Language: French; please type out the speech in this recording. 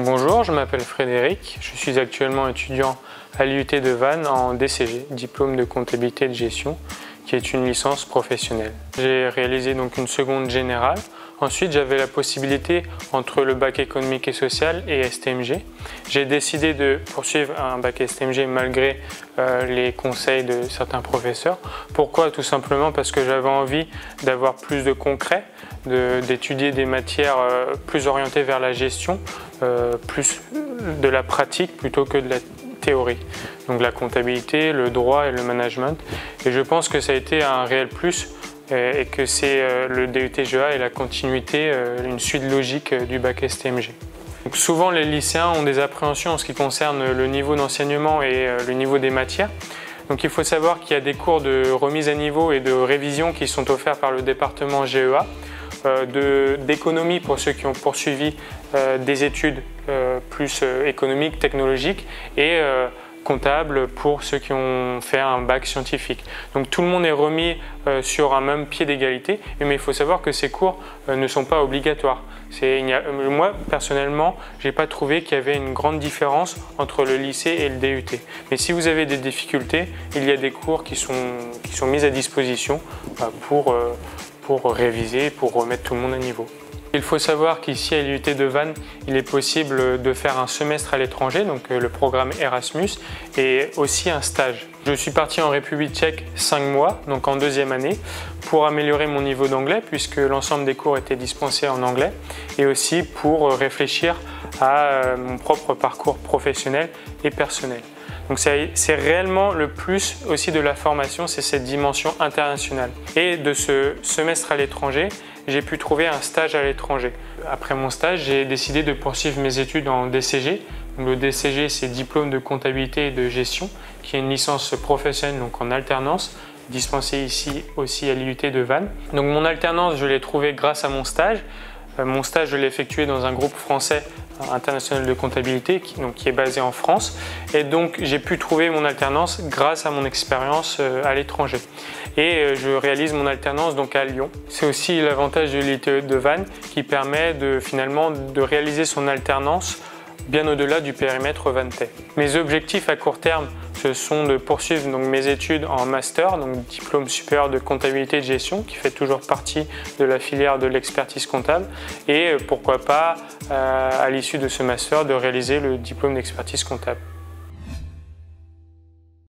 Bonjour, je m'appelle Frédéric, je suis actuellement étudiant à l'IUT de Vannes en DCG, diplôme de comptabilité et de gestion, qui est une licence professionnelle. J'ai réalisé donc une seconde générale. Ensuite, j'avais la possibilité entre le bac économique et social et STMG. J'ai décidé de poursuivre un bac STMG malgré les conseils de certains professeurs. Pourquoi? Tout simplement parce que j'avais envie d'avoir plus de concret, d'étudier des matières plus orientées vers la gestion, plus de la pratique plutôt que de la théorie. Donc la comptabilité, le droit et le management. Et je pense que ça a été un réel plus et que c'est le DUT-GEA et la continuité, une suite logique du bac STMG. Donc souvent les lycéens ont des appréhensions en ce qui concerne le niveau d'enseignement et le niveau des matières. Donc il faut savoir qu'il y a des cours de remise à niveau et de révision qui sont offerts par le département GEA, d'économie pour ceux qui ont poursuivi des études plus économiques, technologiques et comptable pour ceux qui ont fait un bac scientifique. Donc tout le monde est remis sur un même pied d'égalité, mais il faut savoir que ces cours ne sont pas obligatoires. Moi, personnellement, je n'ai pas trouvé qu'il y avait une grande différence entre le lycée et le DUT. Mais si vous avez des difficultés, il y a des cours qui sont mis à disposition pour réviser, pour remettre tout le monde à niveau. Il faut savoir qu'ici à l'IUT de Vannes, il est possible de faire un semestre à l'étranger, donc le programme Erasmus, et aussi un stage. Je suis parti en République tchèque 5 mois, donc en deuxième année, pour améliorer mon niveau d'anglais, puisque l'ensemble des cours étaient dispensés en anglais, et aussi pour réfléchir à mon propre parcours professionnel et personnel. Donc c'est réellement le plus aussi de la formation, c'est cette dimension internationale. Et de ce semestre à l'étranger, j'ai pu trouver un stage à l'étranger. Après mon stage, j'ai décidé de poursuivre mes études en DCG. Donc le DCG, c'est diplôme de comptabilité et de gestion, qui est une licence professionnelle donc en alternance, dispensée ici aussi à l'IUT de Vannes. Donc mon alternance, je l'ai trouvée grâce à mon stage. Mon stage, je l'ai effectué dans un groupe français international de comptabilité qui est basé en France. Et donc, j'ai pu trouver mon alternance grâce à mon expérience à l'étranger. Et je réalise mon alternance donc à Lyon. C'est aussi l'avantage de l'IUT de Vannes qui permet finalement de réaliser son alternance bien au-delà du périmètre Vannetais. Mes objectifs à court terme, ce sont de poursuivre donc mes études en master, donc diplôme supérieur de comptabilité et de gestion, qui fait toujours partie de la filière de l'expertise comptable, et pourquoi pas, à l'issue de ce master, de réaliser le diplôme d'expertise comptable.